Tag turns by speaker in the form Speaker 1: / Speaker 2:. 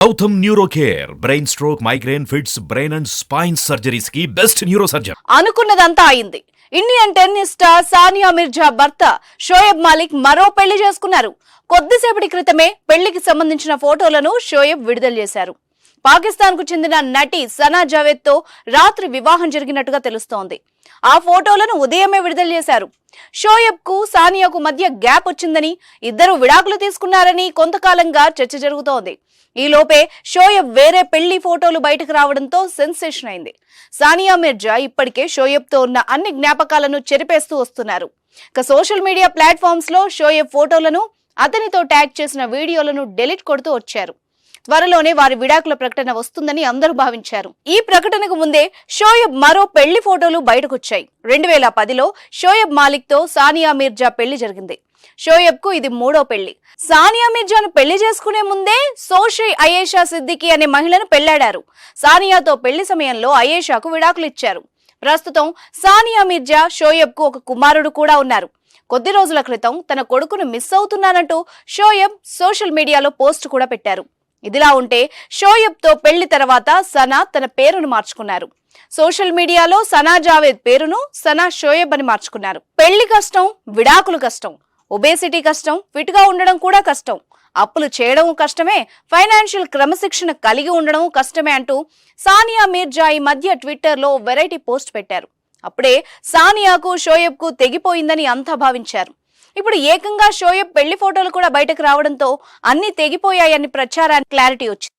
Speaker 1: Gautam neuro care brain stroke migraine fits brain and spine surgeries కి best neurosurgeon.
Speaker 2: అనుకున్నదంతా అయింది. Indian tennis star Sania Mirza భర్త షోయబ్ మాలిక్ మరో పెళ్లి చేసుకున్నారు. కొద్దిసేపటి క్రితమే పెళ్లికి సంబంధించిన ఫోటోలను షోయబ్ విడుదల చేశారు. పాకిస్తాన్ కు చెందిన నటి సనా జావేద్ తో రాత్రి వివాహం జరిగినట్టుగా తెలుస్తోంది. ఆ ఫోటోలను ఉదయమే విడుదల చేశారు. షోయబ్ కు సానియాకు మధ్య గ్యాప్ వచ్చిందని, ఇద్దరు విడాకులు తీసుకున్నారని కొంతకాలంగా చర్చ జరుగుతోంది. ఈ లోపే షోయబ్ వేరే పెళ్లి ఫోటోలు బయటకు రావడంతో సెన్సేషన్ అయింది. సానియా మిర్జా ఇప్పటికే షోయబ్ తో ఉన్న అన్ని జ్ఞాపకాలను చెరిపేస్తూ వస్తున్నారు. ఇక సోషల్ మీడియా ప్లాట్ఫామ్స్ లో షోయబ్ ఫోటోలను, అతనితో ట్యాగ్ చేసిన వీడియోలను డెలీట్ కొడుతూ వచ్చారు. త్వరలోనే వారి విడాకుల ప్రకటన వస్తుందని అందరూ భావించారు. ఈ ప్రకటనకు ముందే షోయబ్ మరో పెళ్లి ఫోటోలు బయటకొచ్చాయి. 2010లో షోయబ్ మాలిక్ తో సానియా మిర్జా పెళ్లి జరిగింది. షోయబ్ కు ఇది మూడో పెళ్లి. సానియా మిర్జాను పెళ్లి చేసుకునే ముందే సోషి అయేషా సిద్దికి అనే మహిళను పెళ్లాడారు. సానియాతో పెళ్లి సమయంలో అయేషాకు విడాకులు ఇచ్చారు. ప్రస్తుతం సానియా మిర్జా, షోయబ్ కు ఒక కుమారుడు కూడా ఉన్నారు. కొద్ది రోజుల క్రితం తన కొడుకును మిస్ అవుతున్నానంటూ షోయబ్ సోషల్ మీడియాలో పోస్ట్ కూడా పెట్టారు. ఇదిలా ఉంటే షోయబ్ తో పెళ్లి తర్వాత సనా తన పేరును మార్చుకున్నారు. సోషల్ మీడియాలో సనా జావేద్ పేరును సనా షోయబ్ అని మార్చుకున్నారు. పెళ్లి కష్టం, విడాకులు కష్టం, ఒబేసిటీ కష్టం, ఫిట్ గా ఉండడం కూడా కష్టం, అప్పులు చేయడం కష్టమే, ఫైనాన్షియల్ క్రమశిక్షణ కలిగి ఉండడం కష్టమే అంటూ సానియా మిర్జా ఈ మధ్య ట్విట్టర్ లో వెరైటీ పోస్ట్ పెట్టారు. అప్పుడే సానియాకు షోయబ్ కు తెగిపోయిందని అంతా భావించారు. ఇప్పుడు ఏకంగా షోయబ్ పెళ్లి ఫోటోలు కూడా బయటకు రావడంతో అన్ని తెగిపోయాయని ప్రచారానికి క్లారిటీ వచ్చింది.